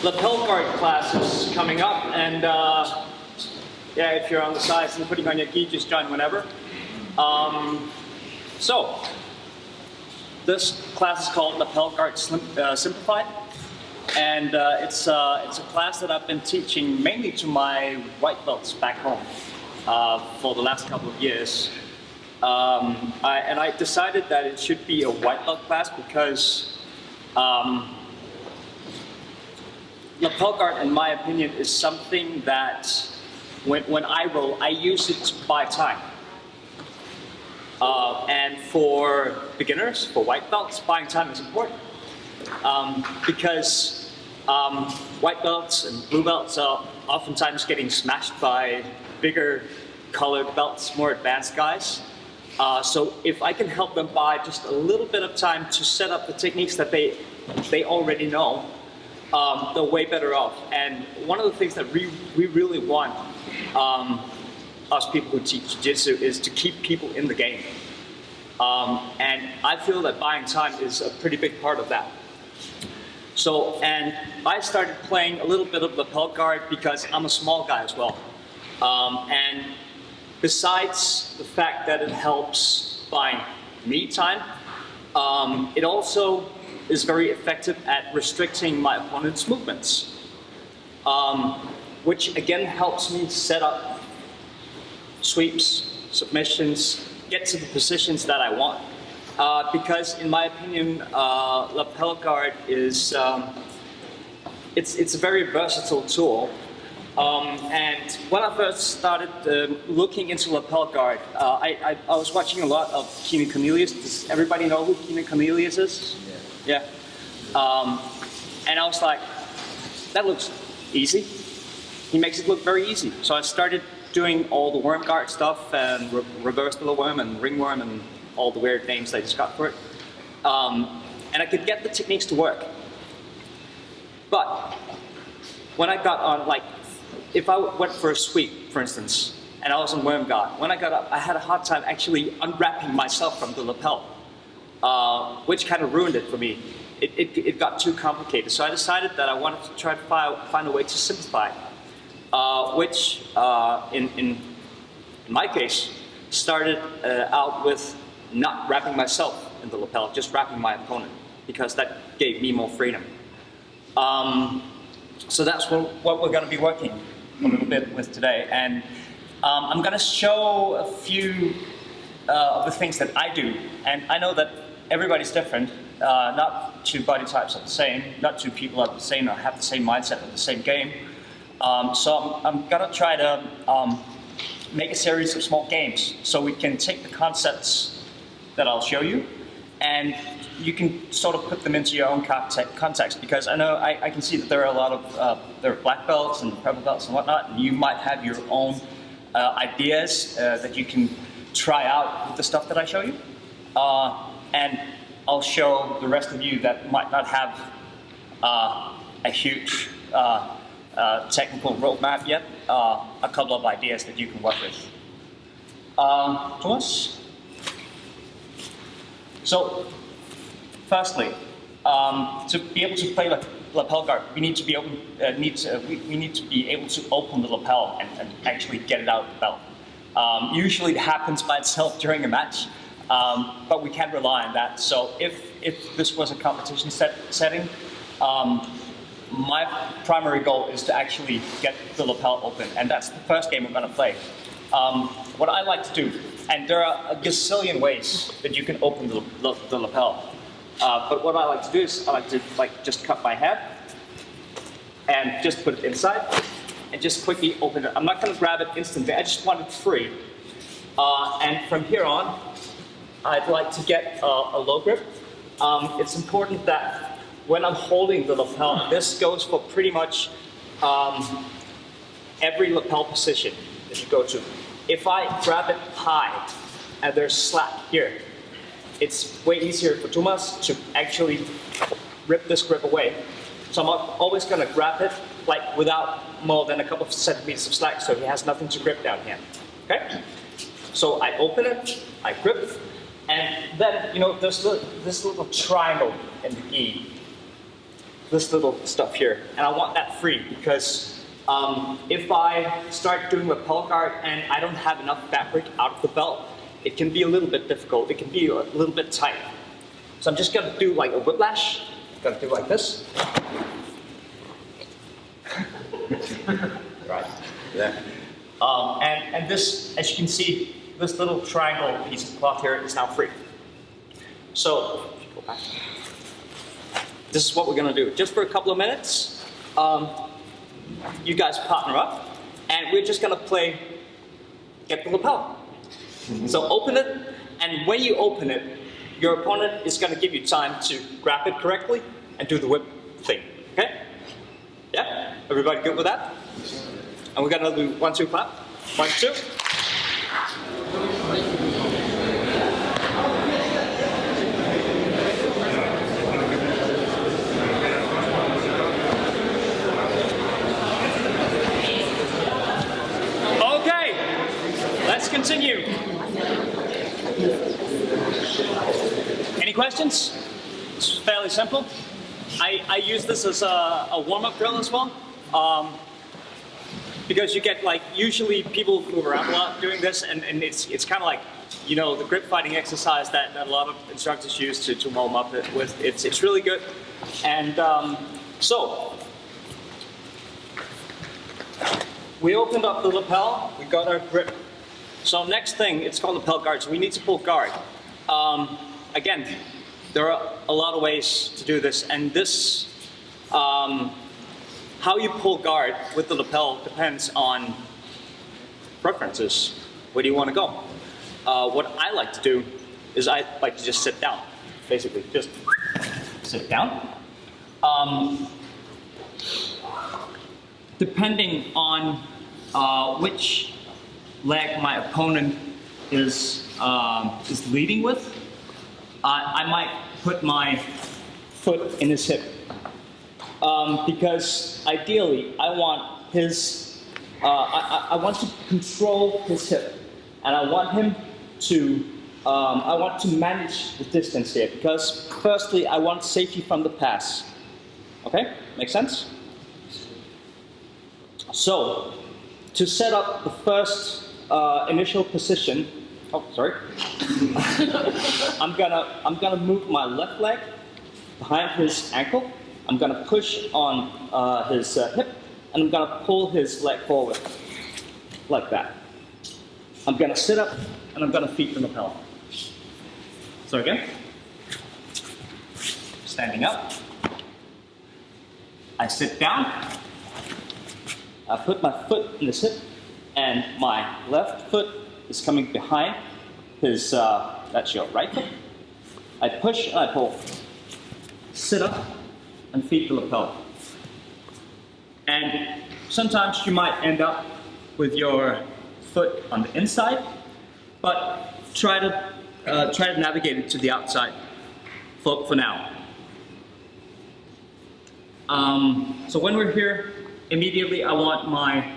lapel guard class is coming up, and yeah, if you're on the sides and putting on your gi, just join whenever. So, this class is called Lapel Guard Simplified, and it's a class that I've been teaching mainly to my white belts back home for the last couple of years. I decided that it should be a white belt class because lapel guard, in my opinion, is something that when I roll, I use it to buy time. And for beginners, for white belts, buying time is important because white belts and blue belts are oftentimes getting smashed by bigger colored belts, more advanced guys. So if I can help them buy just a little bit of time to set up the techniques that they already know, they're way better off. And one of the things that we really want, us people who teach jiu-jitsu, is to keep people in the game. And I feel that buying time is a pretty big part of that. So, and I started playing a little bit of lapel guard because I'm a small guy as well. And besides the fact that it helps buying me time, it also is very effective at restricting my opponent's movements, which again helps me set up sweeps, submissions, get to the positions that I want. Because in my opinion, lapel guard is it's a very versatile tool. And when I first started looking into lapel guard, I was watching a lot of Keenan Cornelius. Does everybody know who Keenan Cornelius is? Yeah. And I was like, that looks easy. He makes it look very easy. So I started doing all the worm guard stuff and reverse pillow worm and ringworm and all the weird names they just got for it. And I could get the techniques to work. But when I got on, like, if I went for a sweep, for instance, and I was in worm guard, when I got up, I had a hard time actually unwrapping myself from the lapel, which kind of ruined it for me. It got too complicated. So I decided that I wanted to try to find a way to simplify it, which in my case started out with not wrapping myself in the lapel, just wrapping my opponent, because that gave me more freedom. So that's what we're going to be working a little bit with today. And I'm going to show a few of the things that I do. And I know that everybody's different. Not two body types are the same. Not two people are the same or have the same mindset of the same game. So I'm going to try to make a series of small games so we can take the concepts that I'll show you and you can sort of put them into your own context, because I know I can see that there are a lot of there are black belts and purple belts and whatnot, and you might have your own ideas that you can try out with the stuff that I show you. And I'll show the rest of you that might not have a huge technical roadmap yet, a couple of ideas that you can work with. Thomas? So, firstly, to be able to play lapel guard, we need to be able to open the lapel and actually get it out of the belt. Usually it happens by itself during a match, but we can't rely on that. So if this was a competition setting, my primary goal is to actually get the lapel open, and that's the first game we're going to play. What I like to do, and there are a gazillion ways that you can open the lapel, but what I like to do is I like to just cut my head and just put it inside and just quickly open it. I'm not going to grab it instantly. I just want it free. And from here on, I'd like to get a low grip. It's important that when I'm holding the lapel, this goes for pretty much every lapel position that you go to. If I grab it high and there's slack here, it's way easier for Thomas to actually rip this grip away. So I'm always going to grab it like without more than a couple of centimeters of slack, so he has nothing to grip down here. Okay? So I open it, I grip, and then, you know, there's this little triangle in the gi. this little stuff here, and I want that free because if I start doing lapel guard and I don't have enough fabric out of the belt, it can be a little bit difficult. It can be a little bit tight. So I'm just gonna do like a whiplash. Gonna do like this. Right there. And this, as you can see, this little triangle piece of cloth here is now free. So, go back. This is what we're gonna do. Just for a couple of minutes, you guys partner up, and we're just gonna play get the lapel. So open it, and when you open it, your opponent is gonna give you time to grab it correctly and do the whip thing, okay? Yeah? Everybody good with that? And we're gonna do 1, 2, clap. 1, 2. Let's continue. Any questions? It's fairly simple. I use this as a warm-up drill as well. Because you get like, usually people move around a lot doing this, and it's kind of like, you know, the grip fighting exercise that a lot of instructors use to warm up with. It's really good. And so, we opened up the lapel, we got our grip. So next thing, it's called lapel guard, so we need to pull guard. Again, there are a lot of ways to do this, and this, how you pull guard with the lapel depends on preferences. Where do you want to go? What I like to do is I like to just sit down, basically, just sit down. Depending on which leg my opponent is leading with, I might put my foot in his hip. Because ideally, I want his, I want to control his hip, and I want him to, I want to manage the distance here. Because firstly, I want safety from the pass. Okay, make sense? So, to set up the first initial position, oh sorry, I'm gonna move my left leg behind his ankle. I'm gonna push on his hip, and I'm gonna pull his leg forward, like that. I'm gonna sit up, and I'm gonna feed the lapel. So again, standing up, I sit down, I put my foot in his hip, and my left foot is coming behind his, that's your right foot. I push and I pull. Sit up and feed the lapel. And sometimes you might end up with your foot on the inside, but try to navigate it to the outside for now. So when we're here, immediately I want my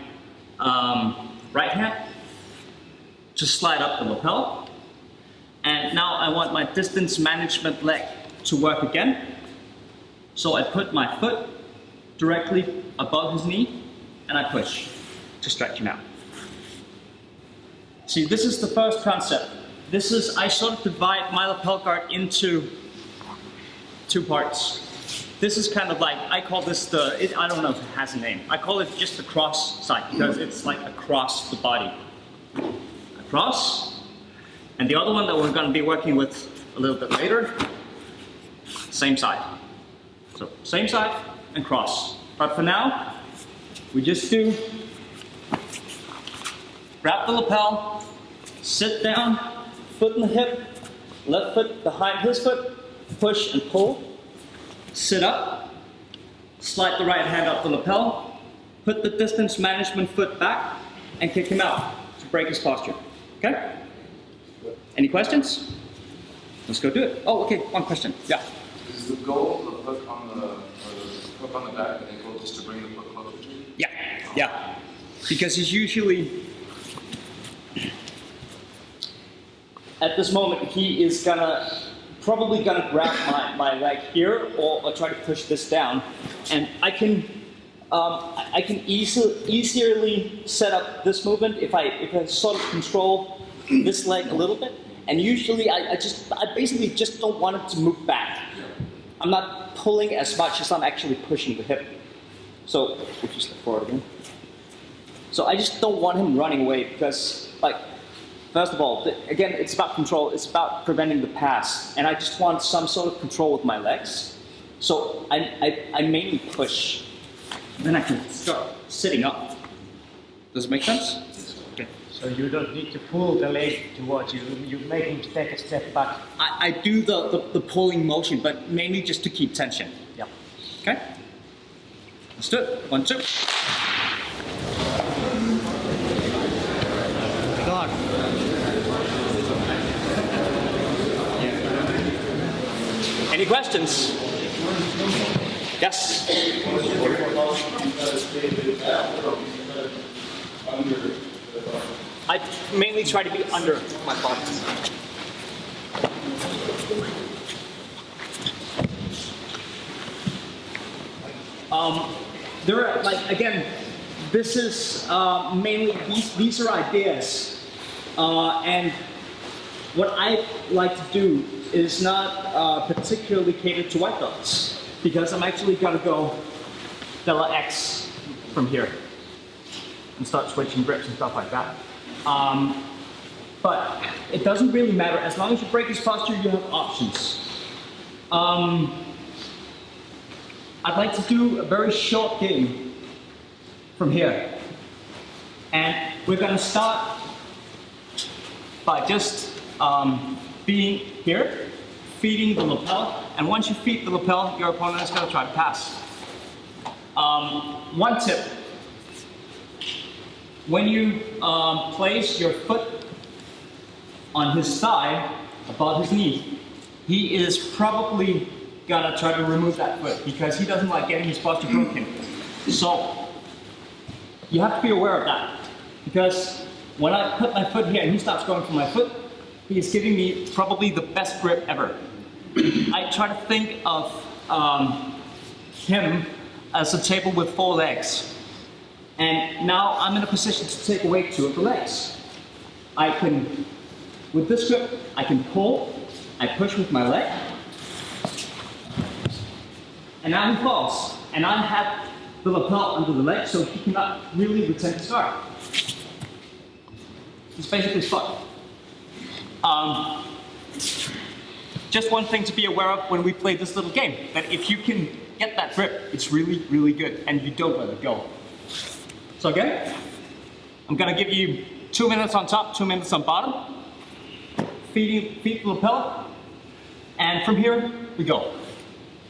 right hand to slide up the lapel. And now I want my distance management leg to work again. So I put my foot directly above his knee and I push to stretch him out. See, this is the first concept. This is, I sort of divide my lapel guard into two parts. This is kind of like, I call this the, I don't know if it has a name. I call it just the cross side because it's like across the body. Across. And the other one that we're going to be working with a little bit later, same side. So same side and cross. But for now, we just do grab the lapel, sit down, foot in the hip, left foot behind his foot, push and pull. Sit up, slide the right hand up the lapel, put the distance management foot back, and kick him out to break his posture. Okay? Any questions? Let's go do it. Oh, okay, one question. Yeah. Is the goal the hook on the back and ankle just to bring the foot closer to you? Yeah, yeah. Because he's usually, at this moment, he is gonna probably gonna grab my leg here or try to push this down. And I can easily set up this movement if I sort of control this leg a little bit. And usually I basically just don't want it to move back. I'm not pulling as much as I'm actually pushing the hip. So, we'll just step forward again. So I just don't want him running away because, like, first of all, again, it's about control. It's about preventing the pass. And I just want some sort of control with my legs. So I mainly push. Then I can start sitting up. Does it make sense? Okay. So you don't need to pull the leg towards you. You make him take a step back. I do the pulling motion, but mainly just to keep tension. Yeah. Okay? Let's do it. 1, 2. God. Any questions? Yes? I mainly try to be under my body. There are, like, again, this is mainly, these are ideas. And what I like to do is not particularly catered to white belts, because I'm actually gonna go Della X from here and start switching grips and stuff like that. But it doesn't really matter. As long as you break his posture, you have options. I'd like to do a very short game from here. And we're gonna start by just being here, feeding the lapel, and once you feed the lapel, your opponent is going to try to pass. One tip, when you place your foot on his thigh, above his knee, he is probably going to try to remove that foot because he doesn't like getting his posture broken. So you have to be aware of that, because when I put my foot here and he starts going for my foot, he is giving me probably the best grip ever. I try to think of him as a table with 4 legs. And now I'm in a position to take away 2 of the legs. I can, with this grip, I can pull, I push with my leg, and now he falls. And I have the lapel under the leg, so he cannot really retain his guard. He's basically stuck. Just one thing to be aware of when we play this little game, that if you can get that grip, it's really, really good, and you don't let it go. So again, I'm gonna give you 2 minutes on top, 2 minutes on bottom, feed the lapel, and from here, we go.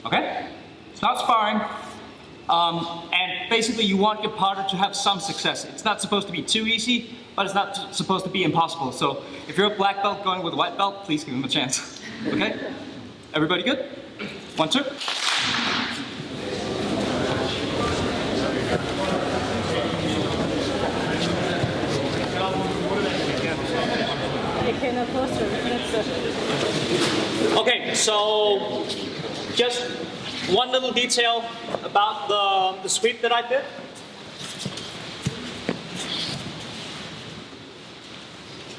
Okay? It's not sparring, and basically you want your partner to have some success. It's not supposed to be too easy, but it's not supposed to be impossible. So if you're a black belt going with a white belt, please give him a chance. Okay? Everybody good? 1, 2. Okay, so just one little detail about the sweep that I did.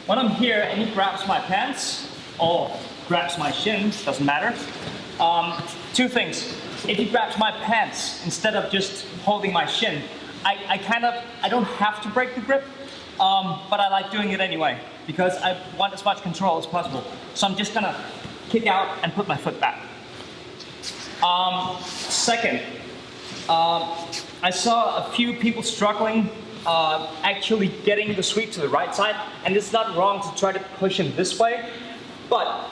When I'm here and he grabs my pants or grabs my shins, doesn't matter. 2 things. If he grabs my pants instead of just holding my shin, I don't have to break the grip, but I like doing it anyway because I want as much control as possible. So I'm just gonna kick out and put my foot back. Second, I saw a few people struggling actually getting the sweep to the right side, and it's not wrong to try to push him this way, but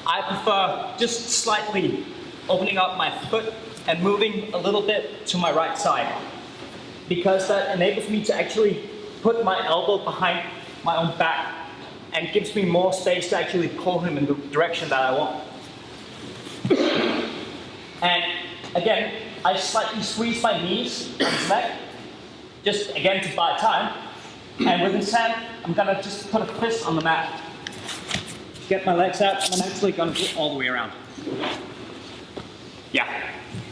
I prefer just slightly opening up my foot and moving a little bit to my right side, because that enables me to actually put my elbow behind my own back and gives me more space to actually pull him in the direction that I want. And again, I slightly squeeze my knees on his neck, just again to buy time. And with his hand, I'm gonna just put a fist on the mat. get my legs out, and I'm actually gonna go all the way around. Yeah.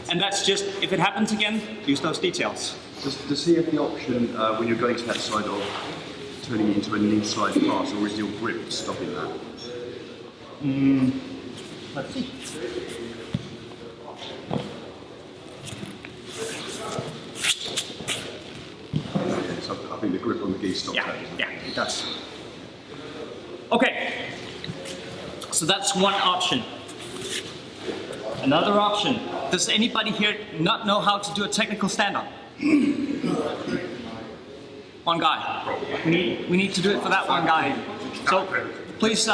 And that's just, if it happens again, use those details. Does he have the option when you're going to that side of turning it into a knee slide pass, or is your grip stopping that? Let's see. So I think the grip on the gi stops that. Yeah, it does. Okay. So that's one option. Another option. Does anybody here not know how to do a technical stand-up? One guy. We need to do it for that one guy. So please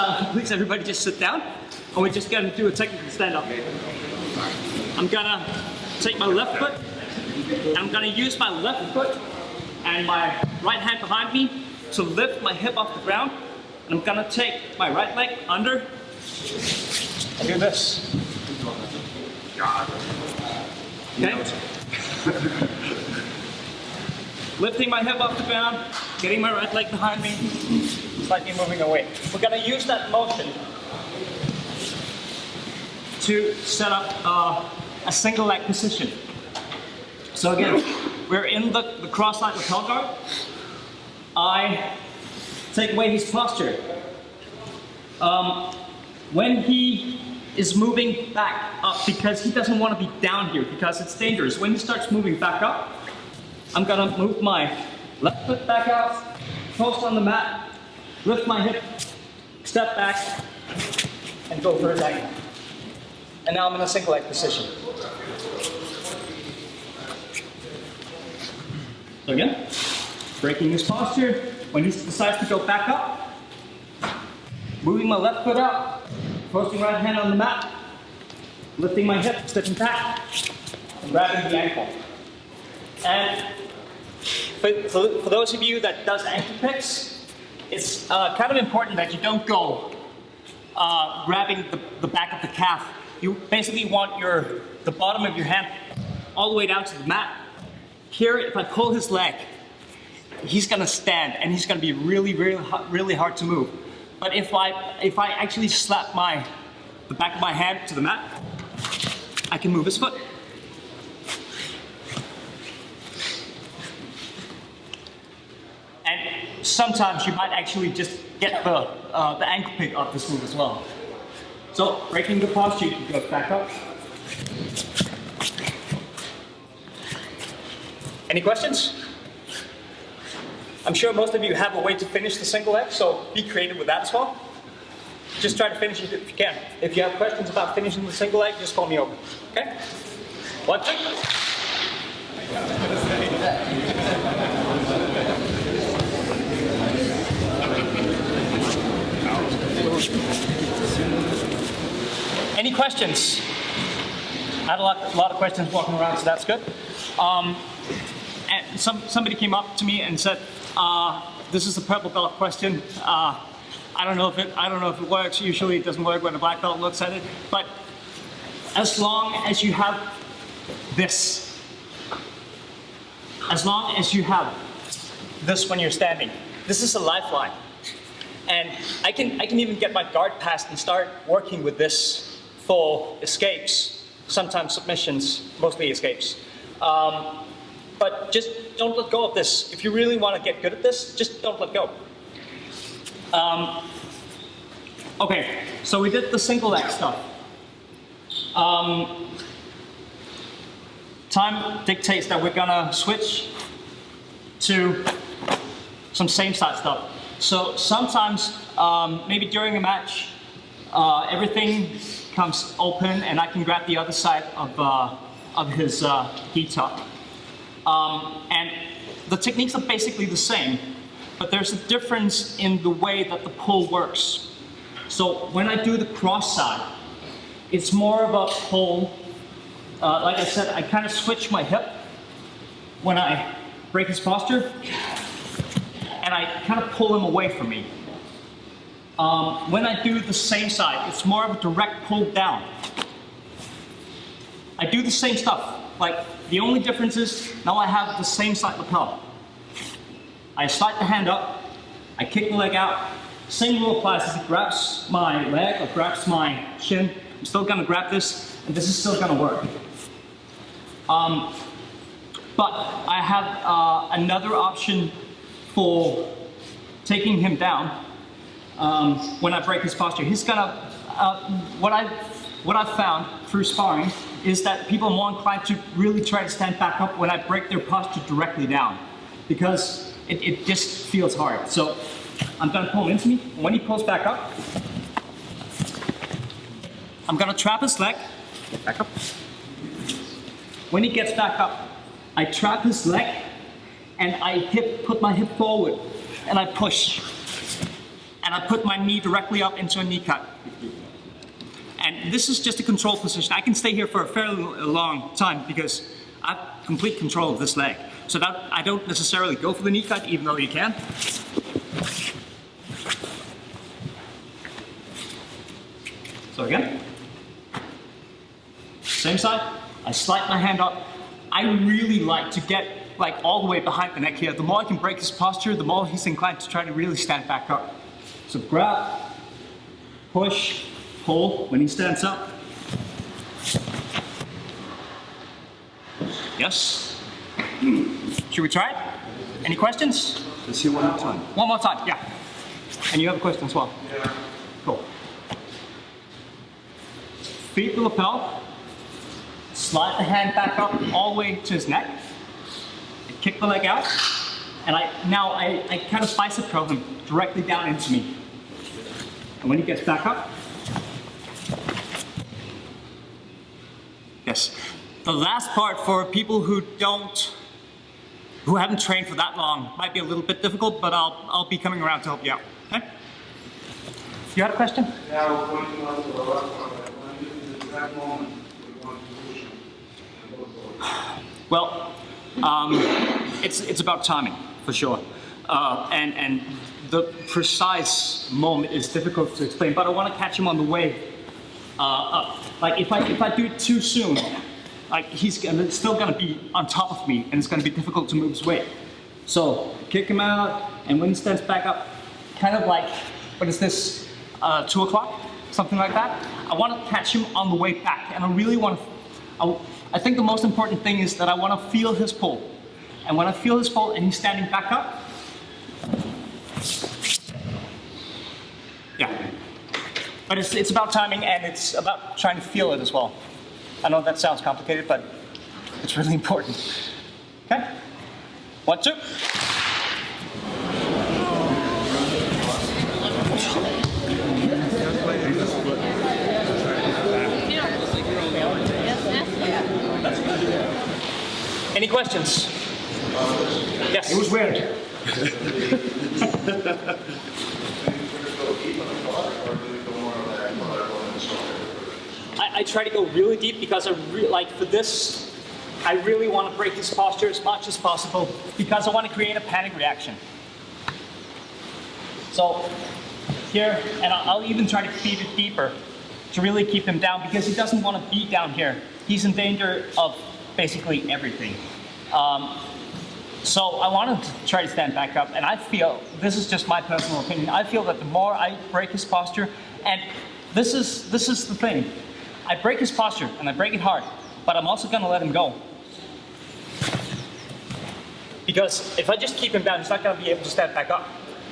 everybody just sit down, and we're just gonna do a technical stand-up. I'm gonna take my left foot, and I'm gonna use my left foot and my right hand behind me to lift my hip off the ground. And I'm gonna take my right leg under and do this. Okay? Lifting my hip off the ground, getting my right leg behind me, slightly moving away. We're gonna use that motion to set up a single leg position. So again, we're in the cross-line lapel guard. I take away his posture. When he is moving back up, because he doesn't want to be down here because it's dangerous. When he starts moving back up, I'm gonna move my left foot back out, post on the mat, lift my hip, step back, and go for a diagonal. And now I'm in a single leg position. So again, breaking his posture. When he decides to go back up, moving my left foot up, posting right hand on the mat, lifting my hip, stepping back, and grabbing the ankle. And for those of you that does ankle picks, it's kind of important that you don't go grabbing the back of the calf. You basically want the bottom of your hand all the way down to the mat. Here, if I pull his leg, he's gonna stand and he's gonna be really hard to move. But if I actually slap the back of my hand to the mat, I can move his foot. And sometimes you might actually just get the ankle pick off this move as well. So breaking the posture, you can go back up. Any questions? I'm sure most of you have a way to finish the single leg, so be creative with that as well. Just try to finish it if you can. If you have questions about finishing the single leg, just call me over. Okay? 1, 2. Any questions? I had a lot of questions walking around, so that's good. And somebody came up to me and said, "This is a purple belt question. I don't know if it works. Usually, it doesn't work when a black belt looks at it. But as long as you have this, when you're standing, this is a lifeline. And I can even get my guard passed and start working with this for escapes, sometimes submissions, mostly escapes. But just don't let go of this. If you really want to get good at this, just don't let go. Okay, so we did the single leg stuff. Time dictates that we're gonna switch to some same side stuff. So sometimes, maybe during a match, everything comes open and I can grab the other side of his gi top. And the techniques are basically the same, but there's a difference in the way that the pull works. So when I do the cross side, it's more of a pull. Like I said, I kind of switch my hip when I break his posture, and I kind of pull him away from me. When I do the same side, it's more of a direct pull down. I do the same stuff. Like, the only difference is now I have the same side lapel. I slide the hand up, I kick the leg out, Same rule applies. If he grabs my leg or grabs my shin, I'm still gonna grab this, and this is still gonna work. But I have another option for taking him down when I break his posture. He's gonna, what I've found through sparring is that people are more inclined to really try to stand back up when I break their posture directly down, because it just feels hard. So I'm gonna pull him into me, and when he pulls back up, I'm gonna trap his leg, back up. When he gets back up, I trap his leg, and I put my hip forward, and I push. And I put my knee directly up into a knee cut. And this is just a control position. I can stay here for a fairly long time because I have complete control of this leg. So that I don't necessarily go for the knee cut, even though you can. So again, same side, I slide my hand up. I really like to get like all the way behind the neck here. The more I can break his posture, the more he's inclined to try to really stand back up. So grab, push, pull when he stands up. Yes. Should we try it? Any questions? Let's see one more time. One more time, yeah. And you have a question as well? Yeah. Cool. Feed the lapel. Slide the hand back up all the way to his neck. Kick the leg out. And I kind of bicep curl him directly down into me. And when he gets back up, yes. The last part for people who haven't trained for that long might be a little bit difficult, but I'll be coming around to help you out. Okay? You had a question? Yeah, I was going to ask you the last one. When is the exact moment you want to push him? Well, it's about timing for sure, and the precise moment is difficult to explain. But I want to catch him on the way up. Like if I do it too soon, like he's still gonna be on top of me, and it's gonna be difficult to move his weight. So kick him out, and when he stands back up, kind of like, what is this, 2 o'clock, something like that. I want to catch him on the way back, and I really want to. I think the most important thing is that I want to feel his pull, and when I feel his pull and he's standing back up, yeah. But it's about timing, and it's about trying to feel it as well. I know that sounds complicated, but it's really important. Okay? 1, 2. Any questions? Yes. It was weird. I try to go really deep because like for this, I really want to break his posture as much as possible because I want to create a panic reaction. So here, and I'll even try to feed it deeper to really keep him down because he doesn't want to be down here. He's in danger of basically everything. So I want him to try to stand back up, and I feel, this is just my personal opinion, I feel that the more I break his posture, and this is the thing, I break his posture and I break it hard, but I'm also gonna let him go. Because if I just keep him down, he's not gonna be able to stand back up.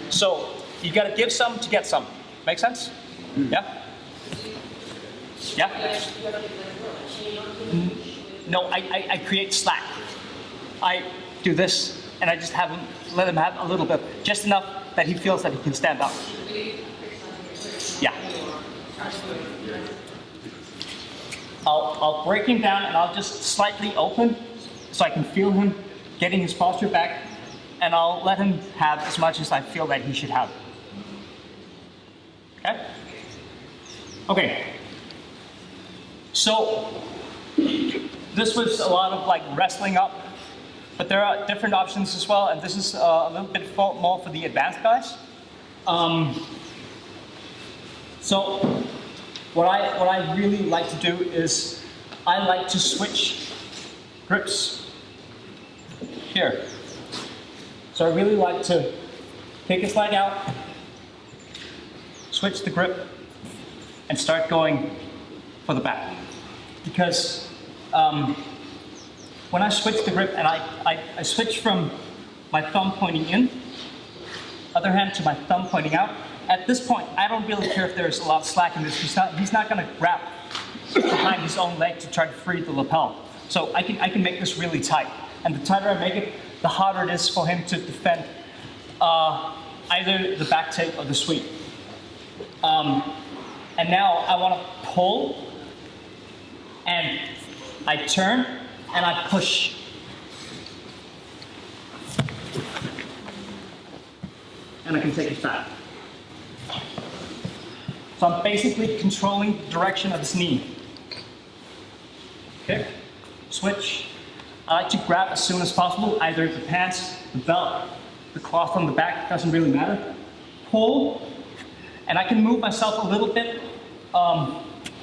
So you gotta give some to get some. Make sense? Yeah? Yeah? No, I create slack. I do this, and I just let him have a little bit, just enough that he feels that he can stand up. Yeah. I'll break him down, and I'll just slightly open, so I can feel him getting his posture back, and I'll let him have as much as I feel that he should have. Okay? Okay. So, this was a lot of like wrestling up, but there are different options as well, and this is a little bit more for the advanced guys. So what I really like to do is I like to switch grips here. So I really like to take his leg out, switch the grip, and start going for the back. Because when I switch the grip and I switch from my thumb pointing in, other hand to my thumb pointing out, at this point, I don't really care if there's a lot of slack in this. He's not going to grab behind his own leg to try to free the lapel. So I can make this really tight. And the tighter I make it, the harder it is for him to defend either the back take or the sweep. And now I want to pull, and I turn, and I push. And I can take it back. So I'm basically controlling the direction of his knee. Okay, switch. I like to grab as soon as possible, either the pants, the belt, the cloth on the back, doesn't really matter. Pull, and I can move myself a little bit,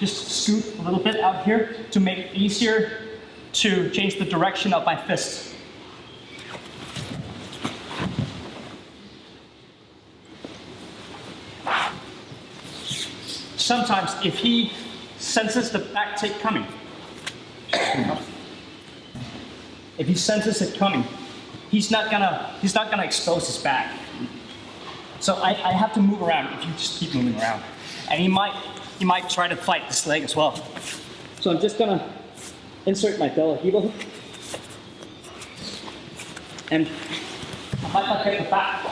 just scoot a little bit out here to make it easier to change the direction of my fist. Sometimes if he senses the back take coming, if he senses it coming, he's not gonna expose his back. So I have to move around if you just keep moving around. And he might try to fight this leg as well. So I'm just gonna insert my belly heel. And I might not get the back,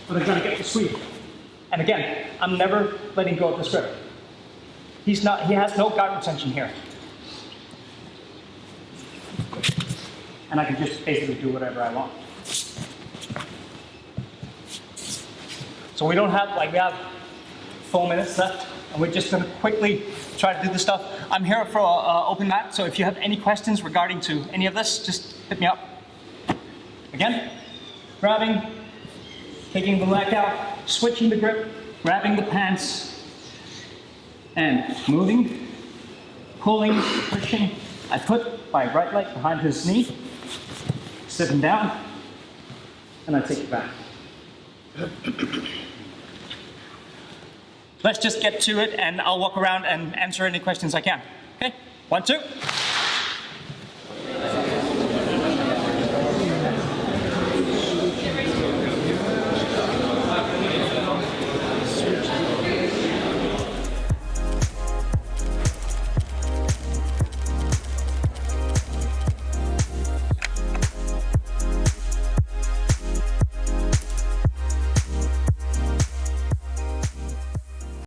but I'm gonna get the sweep. And again, I'm never letting go of this grip. He has no guard retention here. And I can just basically do whatever I want. So we have 4 minutes left, and we're just gonna quickly try to do this stuff. I'm here for an open mat, so if you have any questions regarding to any of this, just hit me up. Again, grabbing, taking the leg out, switching the grip, grabbing the pants, and moving, pulling, pushing. I put my right leg behind his knee, sit him down, and I take it back. Let's just get to it, and I'll walk around and answer any questions I can. Okay? 1, 2.